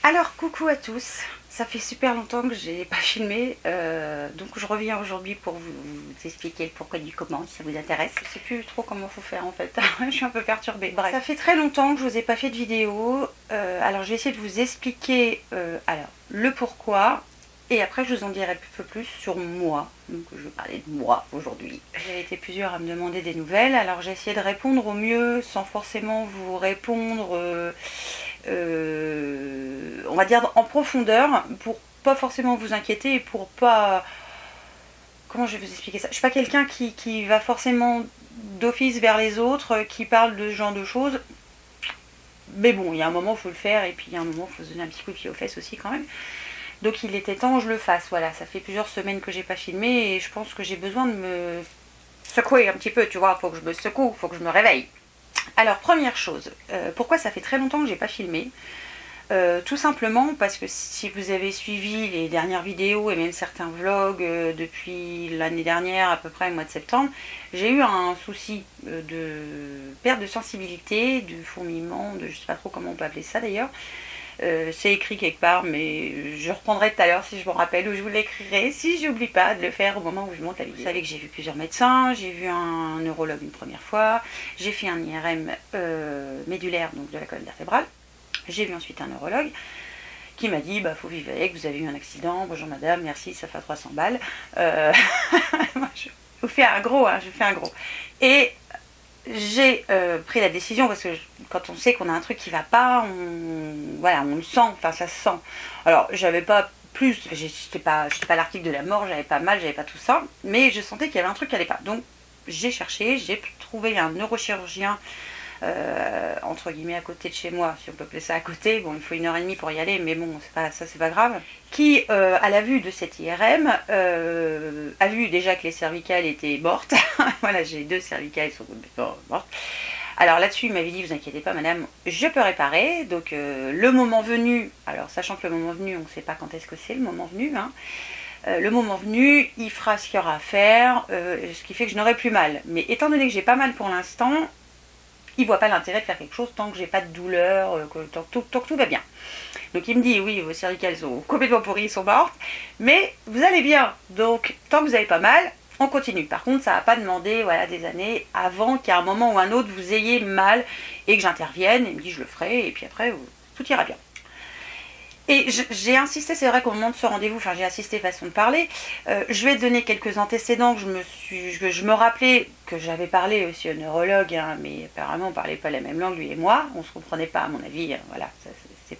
Alors coucou à tous, ça fait super longtemps que j'ai pas filmé, donc je reviens aujourd'hui pour vous expliquer le pourquoi du comment, si ça vous intéresse. Je sais plus trop comment faut faire en fait, je suis un peu perturbée. Bref, ça fait très longtemps que je vous ai pas fait de vidéo, alors je vais essayer de vous expliquer le pourquoi, et après je vous en dirai un peu plus sur moi. Donc je vais parler de moi aujourd'hui. J'ai été plusieurs à me demander des nouvelles, alors j'ai essayé de répondre au mieux sans forcément vous répondre on va dire en profondeur, pour pas forcément vous inquiéter et pour pas... Comment je vais vous expliquer ça? Je suis pas quelqu'un qui va forcément d'office vers les autres, qui parle de ce genre de choses. Mais bon, il y a un moment, il faut le faire, et puis il y a un moment, il faut se donner un petit coup de pied aux fesses aussi quand même. Donc il était temps que je le fasse, voilà. Ça fait plusieurs semaines que j'ai pas filmé, et je pense que j'ai besoin de me secouer un petit peu, tu vois. Faut que je me secoue, faut que je me réveille. Alors, première chose, pourquoi ça fait très longtemps que j'ai pas filmé? Tout simplement parce que si vous avez suivi les dernières vidéos et même certains vlogs depuis l'année dernière, à peu près au mois de septembre, j'ai eu un souci de perte de sensibilité, de fourmillement, de je sais pas trop comment on peut appeler ça d'ailleurs. C'est écrit quelque part, mais je reprendrai tout à l'heure si je me rappelle, ou je vous l'écrirai si j'oublie pas de le faire au moment où je monte la vidéo. Vous savez que j'ai vu plusieurs médecins, j'ai vu un neurologue une première fois, j'ai fait un IRM médulaire, donc de la colonne vertébrale. J'ai vu ensuite un neurologue qui m'a dit bah faut vivre avec, vous avez eu un accident, bonjour madame, merci, ça fait 300 balles. Je vous fais un gros, hein, je fais un gros. Et j'ai pris la décision, parce que quand on sait qu'on a un truc qui va pas, voilà, on le sent, enfin ça se sent. Alors j'avais pas plus, j'étais pas l'article de la mort, j'avais pas mal, j'avais pas tout ça, mais je sentais qu'il y avait un truc qui allait pas. Donc j'ai cherché, j'ai trouvé un neurochirurgien entre guillemets à côté de chez moi, si on peut appeler ça à côté. Bon, il faut 1h30 pour y aller, mais bon, c'est pas grave. Qui, à la vue de cette IRM, a vu déjà que les cervicales étaient mortes. Voilà, j'ai 2 cervicales, elles sont complètement mortes. Alors là-dessus, il m'avait dit, vous inquiétez pas madame, je peux réparer. Donc le moment venu, alors sachant que le moment venu, on ne sait pas quand est-ce que c'est le moment venu, hein. Le moment venu, il fera ce qu'il y aura à faire, ce qui fait que je n'aurai plus mal. Mais étant donné que j'ai pas mal pour l'instant, il voit pas l'intérêt de faire quelque chose tant que j'ai pas de douleur, tant que tout va bien. Donc il me dit, oui, vos cervicales sont complètement pourries, sont mortes, mais vous allez bien. Donc tant que vous avez pas mal, on continue. Par contre, ça va pas demander voilà, des années avant qu'à un moment ou un autre, vous ayez mal et que j'intervienne. Il me dit, je le ferai, et puis après, tout ira bien. Et j'ai insisté, c'est vrai qu'au moment de ce rendez-vous, enfin j'ai insisté façon de parler, je vais donner quelques antécédents que je me rappelais que j'avais parlé aussi au neurologue, hein, mais apparemment on ne parlait pas la même langue lui et moi, on ne se comprenait pas à mon avis, voilà,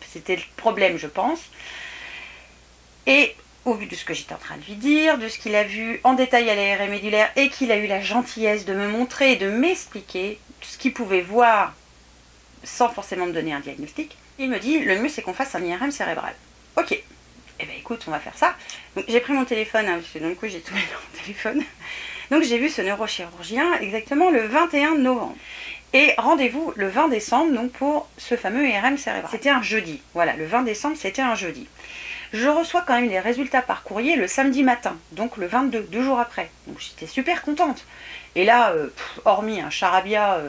c'était le problème je pense. Et au vu de ce que j'étais en train de lui dire, de ce qu'il a vu en détail à l'IRM médulaire et qu'il a eu la gentillesse de me montrer et de m'expliquer ce qu'il pouvait voir sans forcément me donner un diagnostic, il me dit, le mieux c'est qu'on fasse un IRM cérébral. Ok, eh bien écoute, on va faire ça. Donc j'ai pris mon téléphone, hein, parce que d'un coup j'ai tout mis dans mon téléphone. Donc j'ai vu ce neurochirurgien exactement le 21 novembre. Et rendez-vous le 20 décembre donc pour ce fameux IRM cérébral. C'était un jeudi, voilà, le 20 décembre c'était un jeudi. Je reçois quand même les résultats par courrier le samedi matin, donc le 22, 2 jours après. Donc j'étais super contente. Et là, hormis un charabia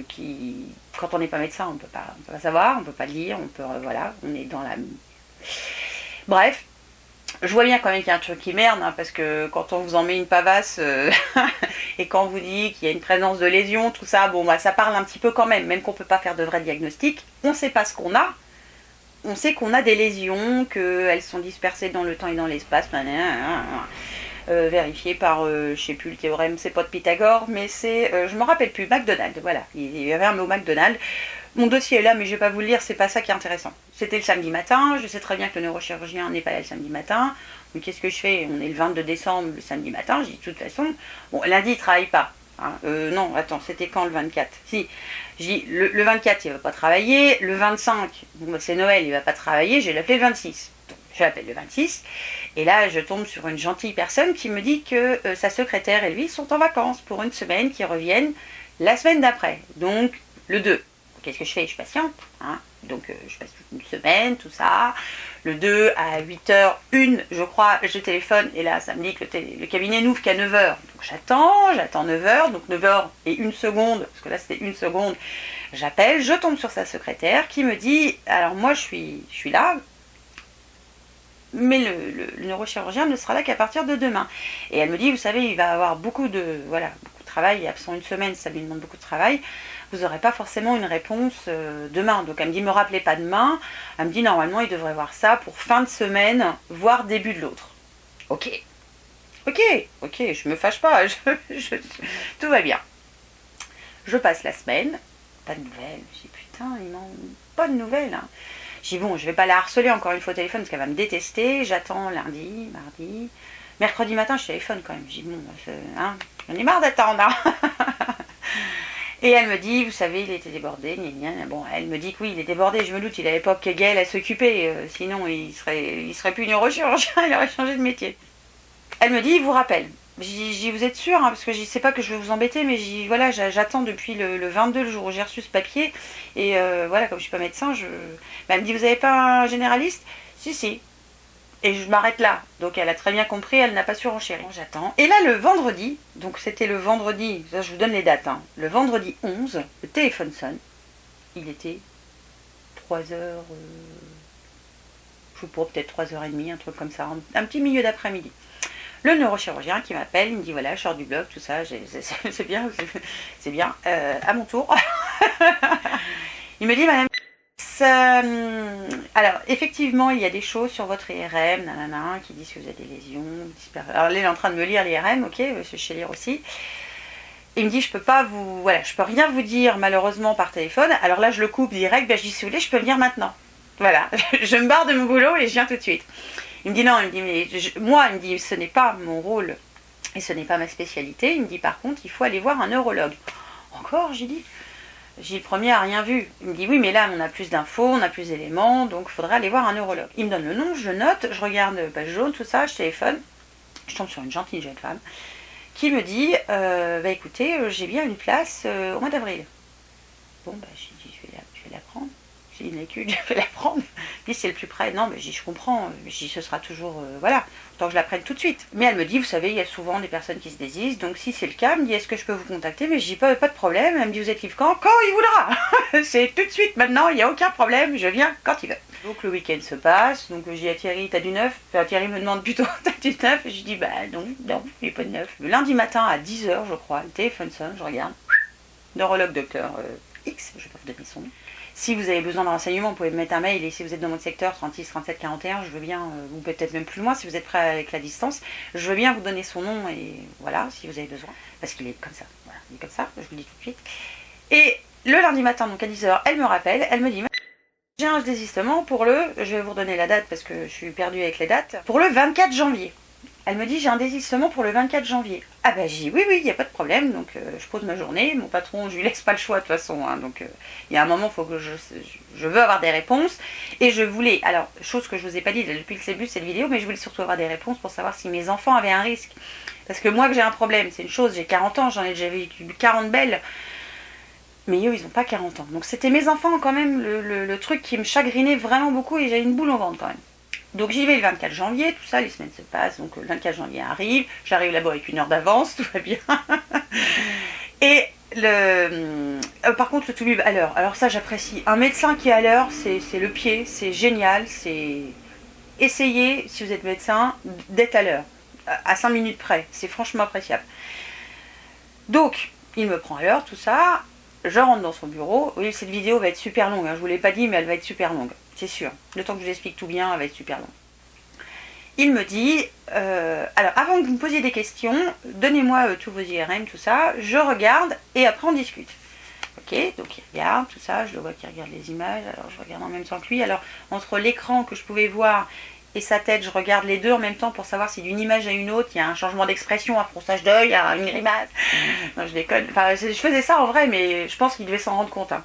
qui, quand on n'est pas médecin, on ne peut pas savoir, on ne peut pas lire, voilà, on est dans la... Bref, je vois bien quand même qu'il y a un truc qui merde, hein, parce que quand on vous en met une pavasse, et quand on vous dit qu'il y a une présence de lésions, tout ça, bon, bah, ça parle un petit peu quand même qu'on ne peut pas faire de vrais diagnostics, on ne sait pas ce qu'on a. On sait qu'on a des lésions, qu'elles sont dispersées dans le temps et dans l'espace, vérifié par, je sais plus le théorème, c'est pas de Pythagore, mais c'est, je me rappelle plus, McDonald's, voilà, il y avait un mot McDonald's. Mon dossier est là, mais je vais pas vous le lire, c'est pas ça qui est intéressant. C'était le samedi matin, je sais très bien que le neurochirurgien n'est pas là le samedi matin, donc qu'est-ce que je fais? On est le 22 décembre, le samedi matin, je dis de toute façon, bon, lundi il travaille pas. Hein, non, attends, c'était quand le 24? Si, j'ai dit le 24 il va pas travailler, le 25, bon, bah, c'est Noël, il va pas travailler, je vais l'appeler le 26. Donc je l'appelle le 26, et là je tombe sur une gentille personne qui me dit que sa secrétaire et lui sont en vacances pour une semaine, qui reviennent la semaine d'après, donc le 2. Qu'est-ce que je fais? Je patiente, hein, donc je passe toute une semaine, tout ça. Le 2 à 8h01, je crois, je téléphone, et là ça me dit que le cabinet n'ouvre qu'à 9h. Donc j'attends 9h, donc 9h et 1 seconde, parce que là c'était 1 seconde, j'appelle, je tombe sur sa secrétaire qui me dit, alors moi je suis là, mais le neurochirurgien ne sera là qu'à partir de demain. Et elle me dit, vous savez, il va avoir beaucoup de travail, il est absent une semaine, ça lui demande beaucoup de travail, vous n'aurez pas forcément une réponse demain. Donc elle me dit, me rappelez pas demain, elle me dit, normalement, il devrait voir ça pour fin de semaine, voire début de l'autre. Ok, je me fâche pas, tout va bien. Je passe la semaine, pas de nouvelles, je dis, putain, il m'en... pas de nouvelles, hein. Je dis bon, je vais pas la harceler encore une fois au téléphone parce qu'elle va me détester. J'attends lundi, mardi, mercredi matin, je téléphone quand même. Je dis bon, j'en ai marre d'attendre. Hein. Et elle me dit, vous savez, il était débordé. Bon, elle me dit que oui, il est débordé. Je me doute, il à l'époque Gaël à s'occuper. Sinon, il serait plus neurochirurgien, il aurait changé de métier. Elle me dit, il vous rappelle. J'y vous êtes sûr, hein, parce que je sais pas que je vais vous embêter, mais voilà, j'attends depuis le 22, le jour où j'ai reçu ce papier, et voilà, comme je suis pas médecin, elle me dit, vous avez pas un généraliste? Si. Et je m'arrête là. Donc elle a très bien compris, elle n'a pas surenchéri. Bon, j'attends. Et là, le vendredi, donc c'était le vendredi, ça, je vous donne les dates, hein, le vendredi 11, le téléphone sonne, il était 3h, je sais pas, peut-être 3h30, un truc comme ça, un petit milieu d'après-midi. Le neurochirurgien qui m'appelle, il me dit voilà, je sors du bloc, tout ça, c'est bien, à mon tour. Il me dit madame, alors effectivement il y a des choses sur votre IRM, nanana, qui disent que vous avez des lésions. Alors là il est en train de me lire l'IRM, ok, je sais lire aussi. Il me dit je peux rien vous dire malheureusement par téléphone. Alors là je le coupe direct, je dis si vous voulez je peux venir maintenant. Voilà, je me barre de mon boulot et je viens tout de suite. Il me dit non, il me dit mais moi, il me dit ce n'est pas mon rôle et ce n'est pas ma spécialité. Il me dit par contre il faut aller voir un neurologue. Encore, j'ai dit le premier a rien vu. Il me dit oui mais là on a plus d'infos, on a plus d'éléments, donc il faudra aller voir un neurologue. Il me donne le nom, je note, je regarde page jaune, tout ça, je téléphone, je tombe sur une gentille jeune femme qui me dit écoutez, j'ai bien une place au mois d'avril. Bon j'ai dit je vais la prendre. J'ai une étude, je vais la prendre. Puis c'est le plus près. Non, mais je comprends. Ce sera toujours, autant que je la prenne tout de suite. Mais elle me dit, vous savez, il y a souvent des personnes qui se désistent. Donc si c'est le cas, elle me dit, est-ce que je peux vous contacter? Mais je dis, pas de problème. Elle me dit, vous êtes libre quand il voudra. C'est tout de suite maintenant, il n'y a aucun problème. Je viens quand il veut. Donc le week-end se passe. Donc je dis à Thierry, t'as du neuf? Enfin, Thierry me demande plutôt, t'as du neuf? Et je dis, non, il n'y a pas de neuf. Le lundi matin à 10h, je crois, le téléphone sonne, je regarde. Neurologue docteur X, je ne vais pas vous donner son nom. Si vous avez besoin de renseignements, vous pouvez me mettre un mail, et si vous êtes dans mon secteur 36 37 41, je veux bien, ou peut-être même plus loin si vous êtes prêt avec la distance, je veux bien vous donner son nom et voilà, si vous avez besoin, parce qu'il est comme ça, voilà, il est comme ça, je vous le dis tout de suite. Et le lundi matin, donc à 10h, elle me rappelle, elle me dit j'ai un désistement je vais vous redonner la date parce que je suis perdue avec les dates, pour le 24 janvier. Elle me dit j'ai un désistement pour le 24 janvier. Ah bah j'ai dit oui, il n'y a pas de problème, donc je pose ma journée, mon patron, je lui laisse pas le choix de toute façon, hein, donc il y a un moment, il faut que je veux avoir des réponses, et je voulais, alors, chose que je vous ai pas dit depuis le début de cette vidéo, mais je voulais surtout avoir des réponses pour savoir si mes enfants avaient un risque. Parce que moi que j'ai un problème, c'est une chose, j'ai 40 ans, j'en ai déjà vécu 40 belles, mais eux ils n'ont pas 40 ans. Donc c'était mes enfants quand même, le truc qui me chagrinait vraiment beaucoup, et j'avais une boule au ventre quand même. Donc j'y vais le 24 janvier, tout ça, les semaines se passent, donc le 24 janvier arrive, j'arrive là-bas avec 1 heure d'avance, tout va bien. Et par contre, le toubib à l'heure, alors ça j'apprécie. Un médecin qui est à l'heure, c'est le pied, c'est génial, c'est... Essayez, si vous êtes médecin, d'être à l'heure, à 5 minutes près, c'est franchement appréciable. Donc, il me prend à l'heure, tout ça, je rentre dans son bureau. Oui, cette vidéo va être super longue, hein, je vous l'ai pas dit, mais elle va être super longue. C'est sûr. Le temps que je vous explique tout bien, elle va être super longue. Il me dit, alors avant que vous me posiez des questions, donnez-moi tous vos IRM, tout ça, je regarde et après on discute. Ok, donc il regarde tout ça, je le vois qu'il regarde les images, alors je regarde en même temps que lui. Alors entre l'écran que je pouvais voir et sa tête, je regarde les deux en même temps pour savoir si d'une image à une autre, il y a un changement d'expression, un fronçage d'œil, une grimace. Non, je déconne. Enfin, je faisais ça en vrai, mais je pense qu'il devait s'en rendre compte. Hein.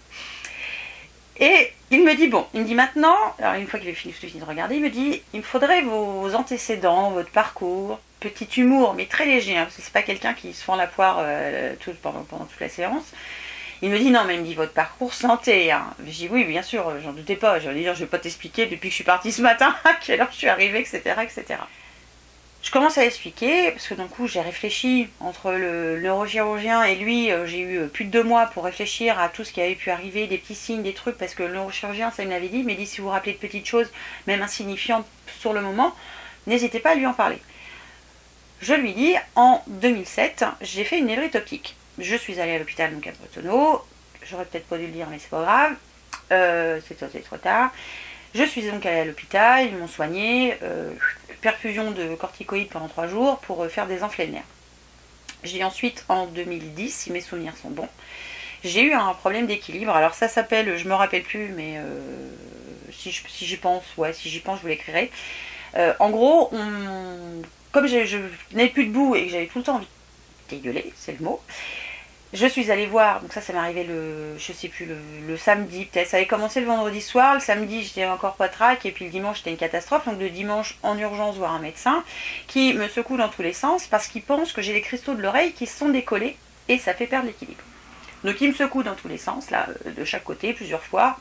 Et il me dit, maintenant, alors une fois qu'il a fini de regarder, il me dit, il me faudrait vos antécédents, votre parcours, petit humour, mais très léger, hein, parce que c'est pas quelqu'un qui se fend la poire pendant toute la séance. Il me dit, non, mais il me dit, votre parcours santé, hein. Je dis, oui, bien sûr, j'en doutais pas, je vais pas t'expliquer depuis que je suis partie ce matin, à quelle heure je suis arrivée, etc., etc. Je commence à expliquer, parce que d'un coup j'ai réfléchi entre le neurochirurgien et lui, j'ai eu plus de 2 mois pour réfléchir à tout ce qui avait pu arriver, des petits signes, des trucs, parce que le neurochirurgien, ça il me l'avait dit, il m'a dit si vous vous rappelez de petites choses, même insignifiantes sur le moment, n'hésitez pas à lui en parler. Je lui dis, en 2007, j'ai fait une névrite optique. Je suis allée à l'hôpital donc à Bretonneau, j'aurais peut-être pas dû le dire mais c'est pas grave, c'est trop tard. Je suis donc allée à l'hôpital, ils m'ont soignée, perfusion de corticoïdes pendant 3 jours pour faire des enflets de nerfs. J'ai ensuite, en 2010, si mes souvenirs sont bons, j'ai eu un problème d'équilibre. Alors ça s'appelle, je me rappelle plus, mais si j'y pense, je vous l'écrirai. En gros, comme je n'avais plus debout et que j'avais tout le temps envie de dégueuler, c'est le mot, je suis allée voir, donc ça m'est arrivé le samedi peut-être, ça avait commencé le vendredi soir, le samedi j'étais encore pas trac et puis le dimanche c'était une catastrophe, donc le dimanche en urgence voir un médecin qui me secoue dans tous les sens parce qu'il pense que j'ai les cristaux de l'oreille qui se sont décollés et ça fait perdre l'équilibre. Donc il me secoue dans tous les sens, là, de chaque côté, plusieurs fois.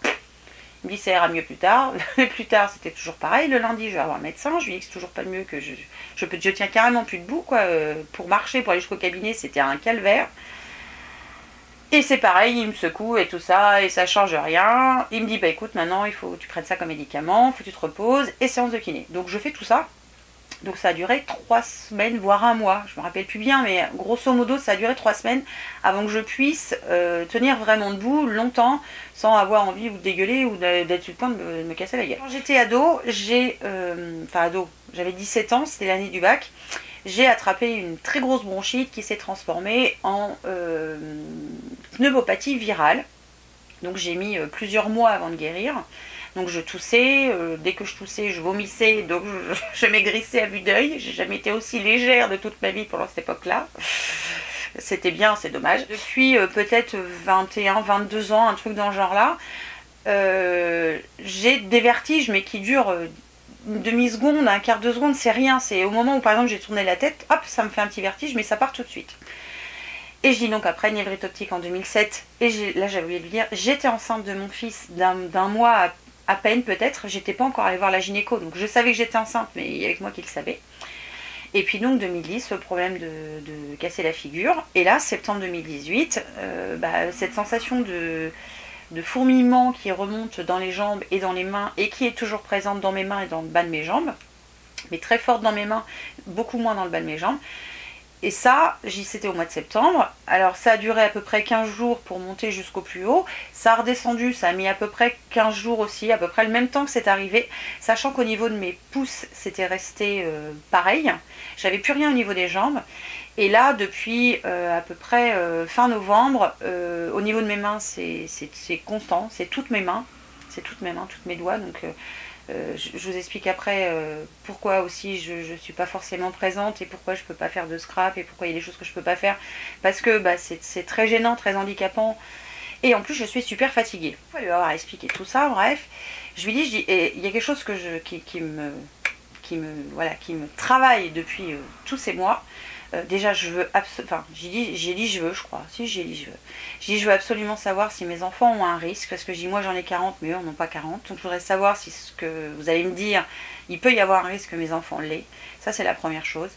Il me dit ça ira mieux plus tard. Plus tard c'était toujours pareil. Le lundi je vais avoir un médecin, je lui dis que c'est toujours pas mieux, que je tiens carrément plus debout, quoi. Pour marcher, pour aller jusqu'au cabinet c'était un calvaire. Et c'est pareil, il me secoue et tout ça, et ça change rien. Il me dit, bah écoute, maintenant il faut que tu prennes ça comme médicament, il faut que tu te reposes, et séance de kiné. Donc je fais tout ça. Donc ça a duré 3 semaines, voire 1 mois. Je me rappelle plus bien, mais grosso modo, ça a duré 3 semaines avant que je puisse tenir vraiment debout longtemps, sans avoir envie ou de dégueuler ou d'être sur le point de me casser la gueule. Quand j'étais ado, j'avais 17 ans, c'était l'année du bac. J'ai attrapé une très grosse bronchite qui s'est transformée en pneumopathie virale. Donc j'ai mis plusieurs mois avant de guérir. Donc je toussais, dès que je toussais, je vomissais, donc je maigrissais à vue d'œil. J'ai jamais été aussi légère de toute ma vie pendant cette époque-là. C'était bien, c'est dommage. Depuis peut-être 21, 22 ans, un truc dans ce genre-là, j'ai des vertiges, mais qui durent une demi-seconde, un quart de seconde, c'est rien. C'est au moment où par exemple j'ai tourné la tête, hop, ça me fait un petit vertige, mais ça part tout de suite. Et je dis donc après névrite optique en 2007, et là j'avais oublié de lui dire, j'étais enceinte de mon fils d'un mois à peine peut-être, j'étais pas encore allée voir la gynéco, donc je savais que j'étais enceinte, mais il y avait que moi qui le savais. Et puis donc 2010, le problème de casser la figure, et là septembre 2018, cette sensation de fourmillement qui remonte dans les jambes et dans les mains et qui est toujours présente dans mes mains et dans le bas de mes jambes, mais très forte dans mes mains, beaucoup moins dans le bas de mes jambes. Et ça, c'était au mois de septembre. Alors ça a duré à peu près 15 jours pour monter jusqu'au plus haut. Ça a redescendu, ça a mis à peu près 15 jours aussi, à peu près le même temps que c'est arrivé, sachant qu'au niveau de mes pouces, c'était resté pareil. J'avais plus rien au niveau des jambes. Et là, depuis à peu près fin novembre, au niveau de mes mains, c'est constant, c'est toutes mes mains, toutes mes doigts. Donc je vous explique après pourquoi aussi je ne suis pas forcément présente et pourquoi je ne peux pas faire de scrap et pourquoi il y a des choses que je ne peux pas faire. Parce que c'est très gênant, très handicapant. Et en plus, je suis super fatiguée. Il faut lui avoir expliqué tout ça, bref. Je lui dis, il y a quelque chose qui me travaille depuis tous ces mois. Déjà je veux j'ai dit je veux, je crois. Si, j'ai dit je veux. J'ai dit je veux absolument savoir si mes enfants ont un risque, parce que je dis moi j'en ai 40 mais eux n'en ont pas 40. Donc je voudrais savoir si ce que vous allez me dire, il peut y avoir un risque que mes enfants l'aient. Ça c'est la première chose.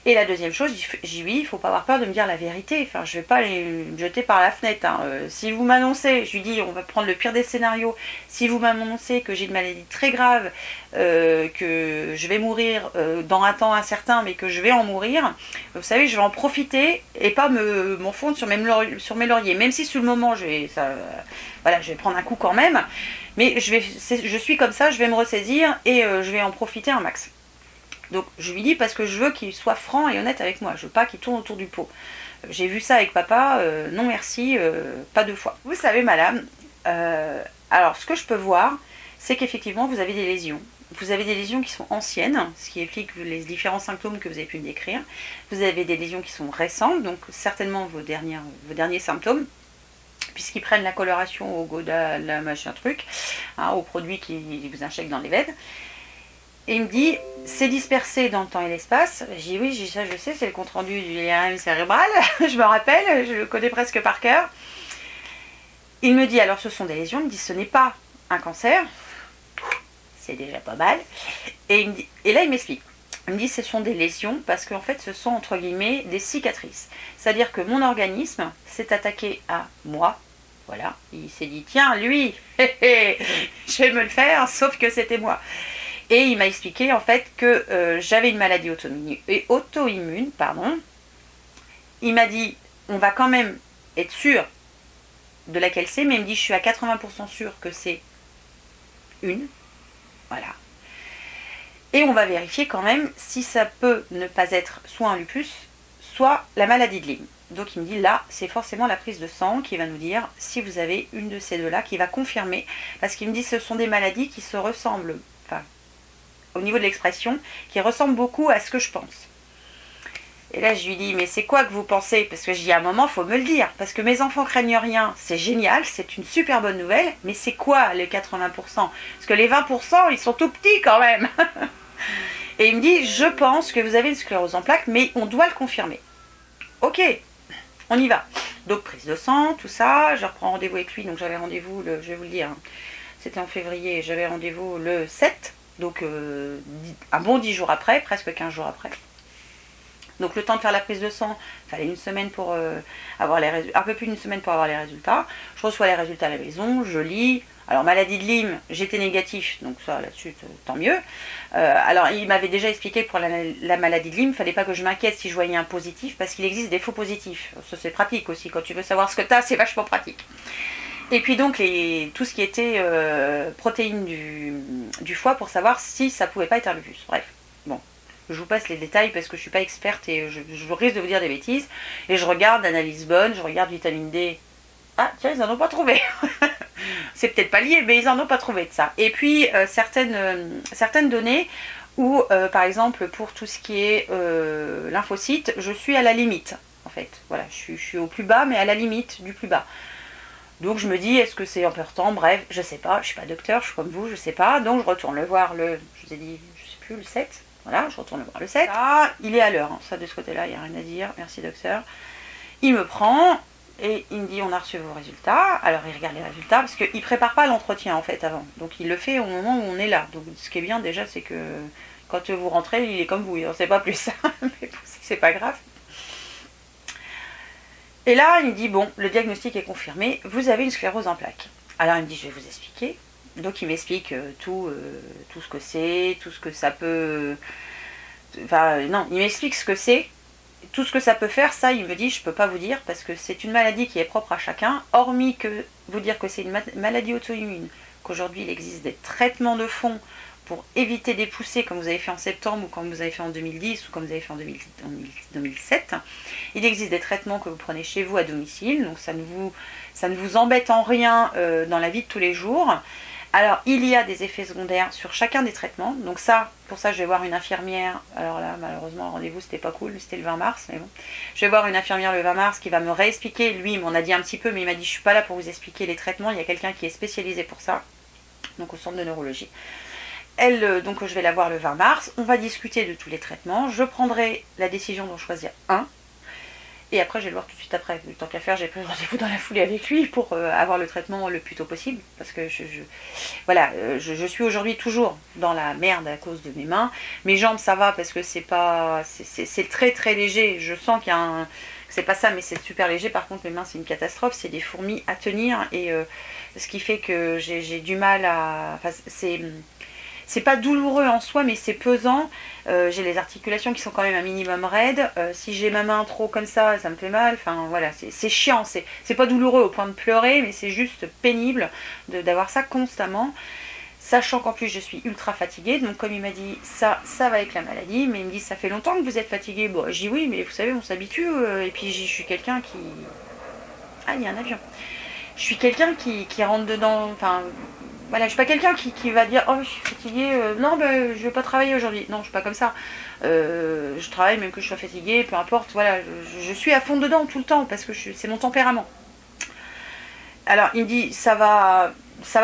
Et la deuxième chose, j'ai dit oui, il faut pas avoir peur de me dire la vérité. Enfin, je vais pas les jeter par la fenêtre. Si vous m'annoncez, je lui dis on va prendre le pire des scénarios. Si vous m'annoncez que j'ai une maladie très grave, que je vais mourir dans un temps incertain, mais que je vais en mourir, vous savez, je vais en profiter et pas m'enfondre sur mes lauriers. Même si sur le moment, je vais prendre un coup quand même. Mais je suis comme ça, je vais me ressaisir et je vais en profiter un max. Donc je lui dis parce que je veux qu'il soit franc et honnête avec moi. Je veux pas qu'il tourne autour du pot. J'ai vu ça avec papa, non merci, pas 2 fois. Vous savez madame, alors ce que je peux voir, c'est qu'effectivement vous avez des lésions. Vous avez des lésions qui sont anciennes, ce qui explique les différents symptômes que vous avez pu me décrire. Vous avez des lésions qui sont récentes, donc certainement vos derniers symptômes, puisqu'ils prennent la coloration au Gouda, la machin truc, au produit qui vous injecte dans les veines. Et il me dit, c'est dispersé dans le temps et l'espace. J'ai dit oui, ça je sais, c'est le compte rendu du IRM cérébral, je me rappelle, je le connais presque par cœur. Il me dit, alors ce sont des lésions, il me dit, ce n'est pas un cancer, c'est déjà pas mal. Et là il m'explique, Il me dit ce sont des lésions parce qu'en fait ce sont entre guillemets des cicatrices. C'est-à-dire que mon organisme s'est attaqué à moi. Voilà, il s'est dit tiens lui, je vais me le faire, sauf que c'était moi. Et il m'a expliqué en fait que j'avais une maladie auto-immune, pardon. Il m'a dit on va quand même être sûr de laquelle c'est, mais il me dit je suis à 80% sûr que c'est une. Voilà. Et on va vérifier quand même si ça peut ne pas être soit un lupus, soit la maladie de Lyme. Donc il me dit là, c'est forcément la prise de sang qui va nous dire si vous avez une de ces deux-là, qui va confirmer. Parce qu'il me dit ce sont des maladies qui se ressemblent, enfin, au niveau de l'expression, qui ressemblent beaucoup à ce que je pense. Et là, je lui dis, mais c'est quoi que vous pensez? Parce que je dis, à un moment, il faut me le dire. Parce que mes enfants craignent rien, c'est génial, c'est une super bonne nouvelle. Mais c'est quoi les 80%? Parce que les 20%, ils sont tout petits quand même. Et il me dit, je pense que vous avez une sclérose en plaques, mais on doit le confirmer. Ok, on y va. Donc prise de sang, tout ça, je reprends rendez-vous avec lui. Donc j'avais rendez-vous, je vais vous le dire, hein, c'était en février, j'avais rendez-vous le 7. Donc un bon 10 jours après, presque 15 jours après. Donc le temps de faire la prise de sang, il fallait une semaine pour avoir les résultats, un peu plus d'une semaine pour avoir les résultats. Je reçois les résultats à la maison, je lis. Alors maladie de Lyme, j'étais négatif, donc ça là-dessus, tant mieux. Alors il m'avait déjà expliqué que pour la maladie de Lyme, il ne fallait pas que je m'inquiète si je voyais un positif, parce qu'il existe des faux positifs. Ça c'est pratique aussi, quand tu veux savoir ce que tu as, c'est vachement pratique. Et puis donc tout ce qui était protéines du foie pour savoir si ça pouvait pas être un lupus. Bref, bon. Je vous passe les détails parce que je ne suis pas experte et je risque de vous dire des bêtises. Et je regarde l'analyse bonne, je regarde vitamine D. Ah tiens, ils n'en ont pas trouvé. C'est peut-être pas lié, mais ils n'en ont pas trouvé de ça. Et puis certaines données où, par exemple, pour tout ce qui est lymphocytes, je suis à la limite. En fait, voilà, je suis au plus bas, mais à la limite du plus bas. Donc je me dis, est-ce que c'est important? Bref, je sais pas, je suis pas docteur, je suis comme vous, je sais pas. Donc je retourne le voir je vous ai dit, je sais plus, le 7. Voilà, je retourne le voir le 7. Ah, il est à l'heure, hein. Ça de ce côté-là, il n'y a rien à dire. Merci docteur. Il me prend et il me dit on a reçu vos résultats. Alors il regarde les résultats parce qu'il ne prépare pas l'entretien en fait avant. Donc il le fait au moment où on est là. Donc ce qui est bien déjà c'est que quand vous rentrez, il est comme vous, il n'en sait pas plus. Mais c'est pas grave. Et là il me dit bon, le diagnostic est confirmé, vous avez une sclérose en plaques. Alors il me dit je vais vous expliquer. Donc il m'explique tout ce que c'est, tout ce que ça peut... Enfin non, il m'explique ce que c'est, tout ce que ça peut faire, ça il me dit je peux pas vous dire parce que c'est une maladie qui est propre à chacun, hormis que vous dire que c'est une maladie auto-immune, qu'aujourd'hui il existe des traitements de fond pour éviter des poussées comme vous avez fait en septembre ou comme vous avez fait en 2010 ou comme vous avez fait en 2007. Il existe des traitements que vous prenez chez vous à domicile, donc ça ne vous embête en rien dans la vie de tous les jours. Alors, il y a des effets secondaires sur chacun des traitements. Donc ça, pour ça, je vais voir une infirmière. Alors là, malheureusement, le rendez-vous, c'était pas cool. C'était le 20 mars, mais bon. Je vais voir une infirmière le 20 mars qui va me réexpliquer. Lui, il m'en a dit un petit peu, mais il m'a dit, je suis pas là pour vous expliquer les traitements. Il y a quelqu'un qui est spécialisé pour ça. Donc au centre de neurologie. Donc je vais la voir le 20 mars. On va discuter de tous les traitements. Je prendrai la décision d'en choisir un. Et après, je vais le voir tout de suite après. Tant qu'à faire, j'ai pris rendez-vous dans la foulée avec lui pour avoir le traitement le plus tôt possible. Parce que je suis aujourd'hui toujours dans la merde à cause de mes mains. Mes jambes, ça va parce que c'est très très léger. Je sens qu'il y a c'est pas ça, mais c'est super léger. Par contre, mes mains, c'est une catastrophe. C'est des fourmis à tenir. Et ce qui fait que j'ai du mal à... Enfin, c'est pas douloureux en soi, mais c'est pesant. J'ai les articulations qui sont quand même un minimum raides. Si j'ai ma main trop comme ça me fait mal. Enfin voilà, c'est chiant. C'est pas douloureux au point de pleurer, mais c'est juste pénible d'avoir ça constamment. Sachant qu'en plus je suis ultra fatiguée. Donc comme il m'a dit, ça va avec la maladie. Mais il me dit, ça fait longtemps que vous êtes fatiguée. Bon, je dis oui, mais vous savez, on s'habitue. Et puis je suis quelqu'un qui... Ah, il y a un avion. Je suis quelqu'un qui rentre dedans... Enfin... Voilà, je suis pas quelqu'un qui va dire oh je suis fatiguée, non je vais pas travailler aujourd'hui. Non, je suis pas comme ça. Je travaille même que je sois fatiguée, peu importe. Voilà, je suis à fond dedans tout le temps parce que c'est mon tempérament. Alors il me dit ça va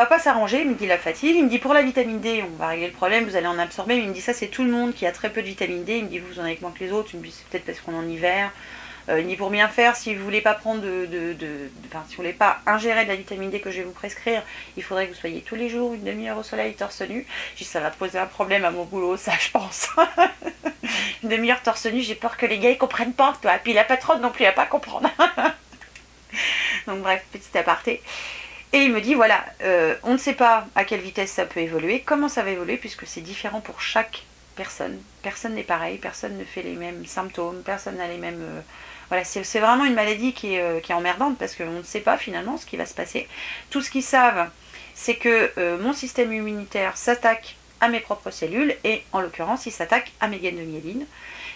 pas s'arranger. Il me dit la fatigue. Il me dit pour la vitamine D on va régler le problème, vous allez en absorber. Mais il me dit ça c'est tout le monde qui a très peu de vitamine D. Il me dit vous en avez moins que les autres. Il me dit c'est peut-être parce qu'on est en hiver. Il dit pour bien faire, si vous voulez pas prendre si vous voulez pas ingérer de la vitamine D que je vais vous prescrire, il faudrait que vous soyez tous les jours une demi-heure au soleil torse nu. Je dis ça va poser un problème à mon boulot, ça je pense. une demi-heure torse nu, j'ai peur que les gars ils comprennent pas, toi. Et puis la patronne non plus, elle va pas comprendre. Donc bref, petit aparté. Et il me dit, voilà, on ne sait pas à quelle vitesse ça peut évoluer, comment ça va évoluer, puisque c'est différent pour chaque personne. Personne n'est pareil, personne ne fait les mêmes symptômes, personne n'a les mêmes... Voilà, c'est vraiment une maladie qui est emmerdante, parce qu'on ne sait pas finalement ce qui va se passer. Tout ce qu'ils savent, c'est que mon système immunitaire s'attaque à mes propres cellules, et en l'occurrence, il s'attaque à mes gaines de myéline.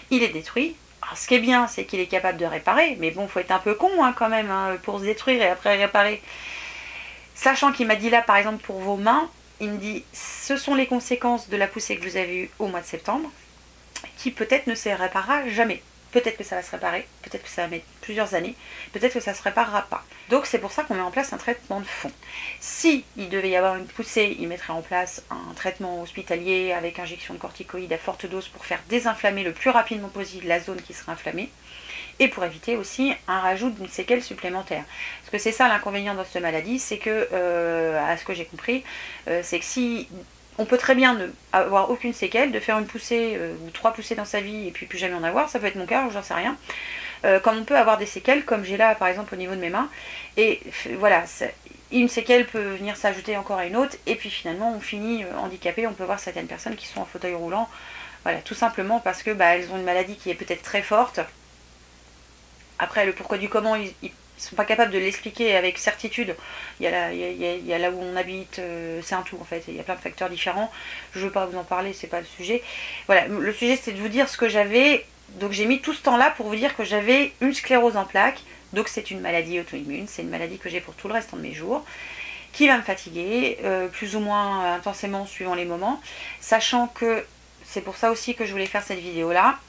Il est détruit. Alors, ce qui est bien, c'est qu'il est capable de réparer, mais bon, il faut être un peu con quand même, pour se détruire et après réparer. Sachant qu'il m'a dit là, par exemple, pour vos mains, il me dit, ce sont les conséquences de la poussée que vous avez eue au mois de septembre, qui peut-être ne se réparera jamais. Peut-être que ça va se réparer, peut-être que ça va mettre plusieurs années, peut-être que ça ne se réparera pas. Donc c'est pour ça qu'on met en place un traitement de fond. Si il devait y avoir une poussée, il mettrait en place un traitement hospitalier avec injection de corticoïdes à forte dose pour faire désinflammer le plus rapidement possible la zone qui serait inflammée, et pour éviter aussi un rajout d'une séquelle supplémentaire. Parce que c'est ça l'inconvénient de cette maladie, c'est que, à ce que j'ai compris, c'est que si... On peut très bien ne avoir aucune séquelle, de faire une poussée ou 3 poussées dans sa vie et puis plus jamais en avoir, ça peut être mon cas, j'en sais rien. Comme on peut avoir des séquelles, comme j'ai là par exemple au niveau de mes mains, et voilà, une séquelle peut venir s'ajouter encore à une autre, et puis finalement on finit handicapé. On peut voir certaines personnes qui sont en fauteuil roulant, voilà, tout simplement parce que elles ont une maladie qui est peut-être très forte. Après, le pourquoi du comment, ils sont pas capables de l'expliquer avec certitude. Il y a là où on habite, c'est un tout en fait, il y a plein de facteurs différents. Je veux pas vous en parler, c'est pas le sujet. Voilà, le sujet c'est de vous dire ce que j'avais. Donc j'ai mis tout ce temps là pour vous dire que j'avais une sclérose en plaques. Donc c'est une maladie auto-immune, c'est une maladie que j'ai pour tout le restant de mes jours, qui va me fatiguer, plus ou moins intensément suivant les moments. Sachant que, c'est pour ça aussi que je voulais faire cette vidéo là,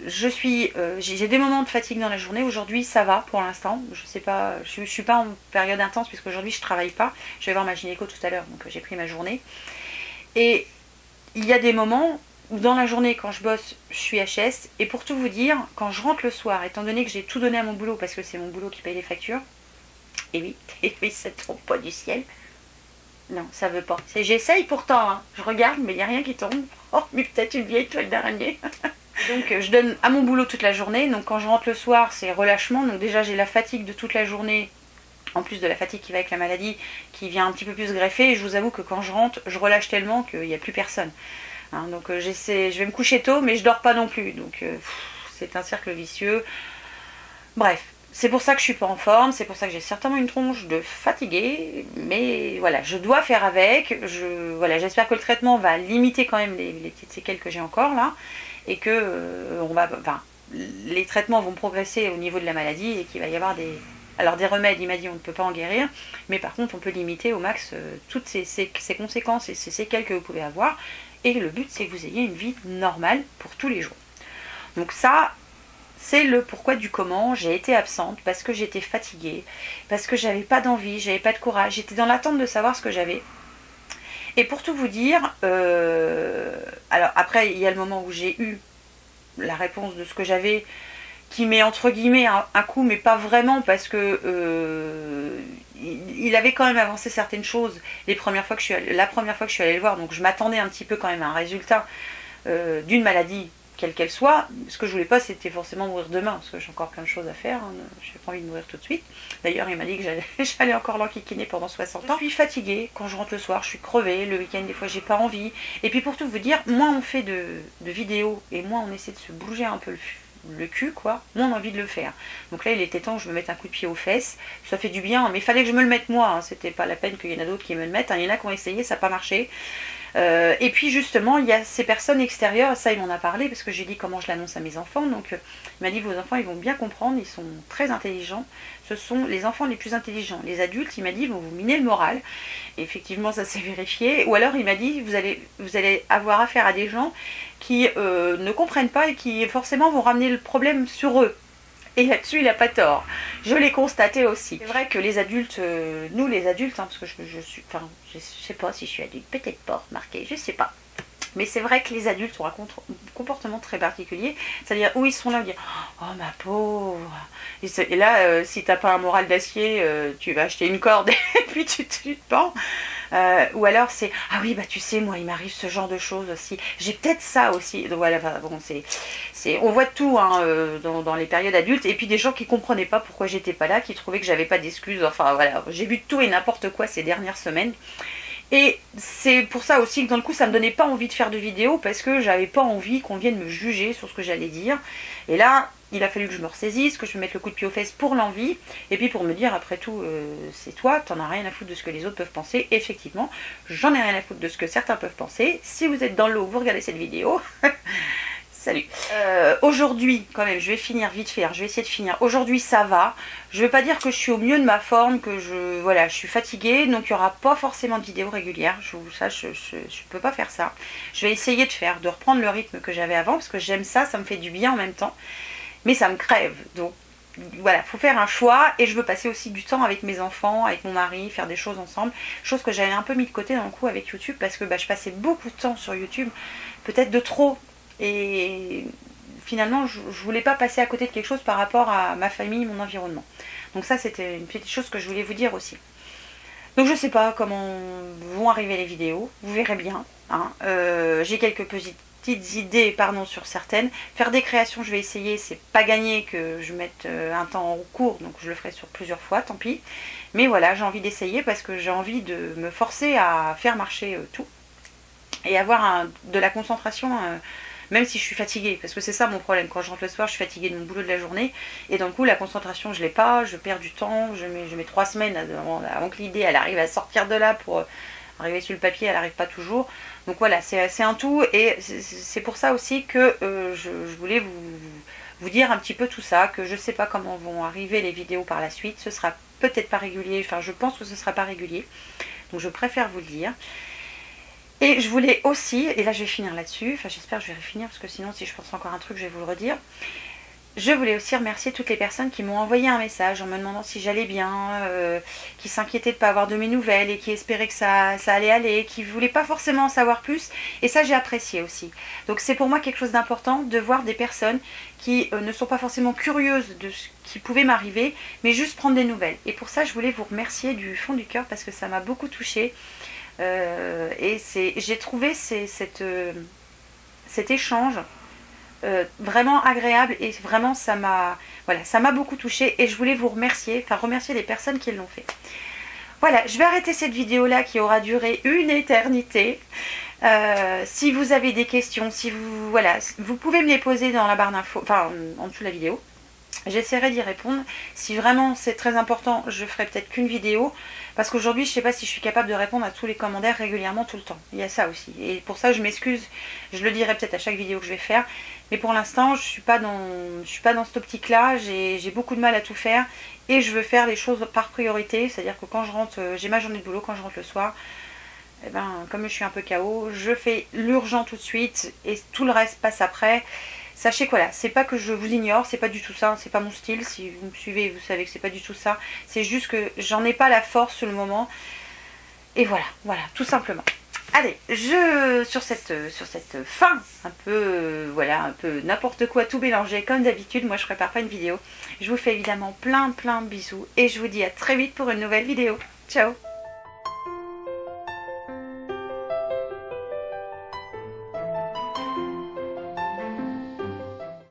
j'ai des moments de fatigue dans la journée. Aujourd'hui ça va pour l'instant, je sais pas, je suis pas en période intense puisque aujourd'hui je travaille pas. Je vais voir ma gynéco tout à l'heure, donc j'ai pris ma journée. Et il y a des moments où dans la journée quand je bosse, je suis HS. Et pour tout vous dire, quand je rentre le soir, étant donné que j'ai tout donné à mon boulot parce que c'est mon boulot qui paye les factures, et oui ça tombe pas du ciel. Non, ça veut pas. J'essaye pourtant, hein. Je regarde mais il n'y a rien qui tombe. Oh, mais peut-être une vieille toile d'araignée. Donc je donne à mon boulot toute la journée, donc quand je rentre le soir c'est relâchement, donc déjà j'ai la fatigue de toute la journée, en plus de la fatigue qui va avec la maladie, qui vient un petit peu plus greffer, et je vous avoue que quand je rentre, je relâche tellement qu'il n'y a plus personne. Donc je vais me coucher tôt, mais je dors pas non plus, donc c'est un cercle vicieux. Bref, c'est pour ça que je suis pas en forme, c'est pour ça que j'ai certainement une tronche de fatiguée, mais voilà, je dois faire avec, voilà, j'espère que le traitement va limiter quand même les petites séquelles que j'ai encore là, et que les traitements vont progresser au niveau de la maladie et qu'il va y avoir des remèdes, il m'a dit on ne peut pas en guérir, mais par contre on peut limiter au max toutes ces conséquences et ces séquelles que vous pouvez avoir, et le but c'est que vous ayez une vie normale pour tous les jours. Donc ça, c'est le pourquoi du comment. J'ai été absente parce que j'étais fatiguée, parce que j'avais pas d'envie, j'avais pas de courage, j'étais dans l'attente de savoir ce que j'avais. Et pour tout vous dire, alors après il y a le moment où j'ai eu la réponse de ce que j'avais, qui met entre guillemets un coup, mais pas vraiment, parce que il avait quand même avancé certaines choses la première fois que je suis allée le voir, donc je m'attendais un petit peu quand même à un résultat d'une maladie quelle qu'elle soit. Ce que je voulais pas, c'était forcément mourir demain, parce que j'ai encore plein de choses à faire, hein. J'ai pas envie de mourir tout de suite. D'ailleurs, il m'a dit que j'allais encore l'enquiquiner pendant 60 ans. Je suis fatiguée quand je rentre le soir, je suis crevée, le week-end des fois j'ai pas envie. Et puis pour tout vous dire, moins on fait de vidéos et moins on essaie de se bouger un peu le cul, quoi, moins on a envie de le faire. Donc là, il était temps que je me mette un coup de pied aux fesses. Ça fait du bien, mais il fallait que je me le mette moi, hein. C'était pas la peine qu'il y en a d'autres qui me le mettent, hein. Il y en a qui ont essayé, ça n'a pas marché. Et puis justement, il y a ces personnes extérieures, ça il m'en a parlé parce que j'ai dit comment je l'annonce à mes enfants. Donc il m'a dit vos enfants ils vont bien comprendre, ils sont très intelligents, ce sont les enfants les plus intelligents. Les adultes, il m'a dit, vont vous miner le moral. Et effectivement ça s'est vérifié. Ou alors il m'a dit vous allez avoir affaire à des gens qui ne comprennent pas et qui forcément vont ramener le problème sur eux. Et là-dessus, il n'a pas tort. Je l'ai constaté aussi. C'est vrai que les adultes, nous les adultes, hein, parce que je suis, enfin, je sais pas si je suis adulte, peut-être pas, remarqué, je sais pas. Mais c'est vrai que les adultes ont un comportement très particulier, c'est-à-dire où ils sont là, dire oh ma pauvre. Et là, si t'as pas un moral d'acier, tu vas acheter une corde et puis tu te pends. Ou alors c'est ah oui bah tu sais moi il m'arrive ce genre de choses aussi, j'ai peut-être ça aussi. Donc voilà, enfin, bon on voit tout hein, dans les périodes adultes, et puis des gens qui comprenaient pas pourquoi j'étais pas là, qui trouvaient que j'avais pas d'excuses. Enfin voilà, j'ai vu tout et n'importe quoi ces dernières semaines. Et c'est pour ça aussi que dans le coup ça me donnait pas envie de faire de vidéo, parce que j'avais pas envie qu'on vienne me juger sur ce que j'allais dire. Et là il a fallu que je me ressaisisse, que je me mette le coup de pied aux fesses pour l'envie, et puis pour me dire après tout c'est toi, t'en as rien à foutre de ce que les autres peuvent penser. Et effectivement j'en ai rien à foutre de ce que certains peuvent penser. Si vous êtes dans l'eau, vous regardez cette vidéo. Salut. Aujourd'hui, quand même, je vais finir vite fait. Je vais essayer de finir. Aujourd'hui, ça va. Je ne veux pas dire que je suis au mieux de ma forme, que je suis fatiguée, donc il n'y aura pas forcément de vidéos régulières. Je peux pas faire ça. Je vais essayer de reprendre le rythme que j'avais avant, parce que j'aime ça, ça me fait du bien en même temps. Mais ça me crève. Donc voilà, faut faire un choix, et je veux passer aussi du temps avec mes enfants, avec mon mari, faire des choses ensemble. Chose que j'avais un peu mis de côté dans le coup avec YouTube, parce que je passais beaucoup de temps sur YouTube, peut-être de trop. Et finalement je voulais pas passer à côté de quelque chose par rapport à ma famille, mon environnement. Donc ça c'était une petite chose que je voulais vous dire aussi. Donc je sais pas comment vont arriver les vidéos, vous verrez bien hein. J'ai quelques petites idées sur certaines. Faire des créations je vais essayer, c'est pas gagné que je mette un temps au court, donc je le ferai sur plusieurs fois, tant pis. Mais voilà, j'ai envie d'essayer parce que j'ai envie de me forcer à faire marcher tout et avoir de la concentration, même si je suis fatiguée, parce que c'est ça mon problème. Quand je rentre le soir, je suis fatiguée de mon boulot de la journée, et dans le coup la concentration je l'ai pas, je perds du temps, je mets 3 semaines avant que l'idée elle arrive à sortir de là pour arriver sur le papier, elle n'arrive pas toujours. Donc voilà, c'est un tout, et c'est pour ça aussi que je voulais vous dire un petit peu tout ça, que je sais pas comment vont arriver les vidéos par la suite. Ce sera peut-être pas régulier, enfin je pense que ce sera pas régulier, donc je préfère vous le dire. Et je voulais aussi, et là je vais finir là-dessus, enfin j'espère que je vais finir, parce que sinon si je pense encore un truc je vais vous le redire. Je voulais aussi remercier toutes les personnes qui m'ont envoyé un message en me demandant si j'allais bien, qui s'inquiétaient de ne pas avoir de mes nouvelles, et qui espéraient que ça allait aller, qui ne voulaient pas forcément en savoir plus, et ça j'ai apprécié aussi. Donc c'est pour moi quelque chose d'important de voir des personnes qui ne sont pas forcément curieuses de ce qui pouvait m'arriver, mais juste prendre des nouvelles. Et pour ça je voulais vous remercier du fond du cœur, parce que ça m'a beaucoup touchée. Et j'ai trouvé cet échange vraiment agréable, et vraiment ça m'a beaucoup touchée, et je voulais vous remercier les personnes qui l'ont fait. Voilà, je vais arrêter cette vidéo là qui aura duré une éternité. Si vous avez des questions, vous pouvez me les poser dans la barre d'infos, enfin en dessous de la vidéo. J'essaierai d'y répondre. Si vraiment c'est très important, je ferai peut-être qu'une vidéo, parce qu'aujourd'hui je ne sais pas si je suis capable de répondre à tous les commentaires régulièrement tout le temps. Il y a ça aussi, et pour ça je m'excuse. Je le dirai peut-être à chaque vidéo que je vais faire, mais pour l'instant je suis pas dans cette optique là. J'ai beaucoup de mal à tout faire, et je veux faire les choses par priorité. C'est à dire que quand je rentre, j'ai ma journée de boulot, quand je rentre le soir, comme je suis un peu KO, je fais l'urgent tout de suite, et tout le reste passe après. Sachez que voilà, c'est pas que je vous ignore, c'est pas du tout ça, c'est pas mon style. Si vous me suivez, vous savez que c'est pas du tout ça. C'est juste que j'en ai pas la force sur le moment. Et voilà, tout simplement. Allez, sur cette fin, un peu n'importe quoi, tout mélangé, comme d'habitude, moi je prépare pas une vidéo. Je vous fais évidemment plein de bisous, et je vous dis à très vite pour une nouvelle vidéo. Ciao!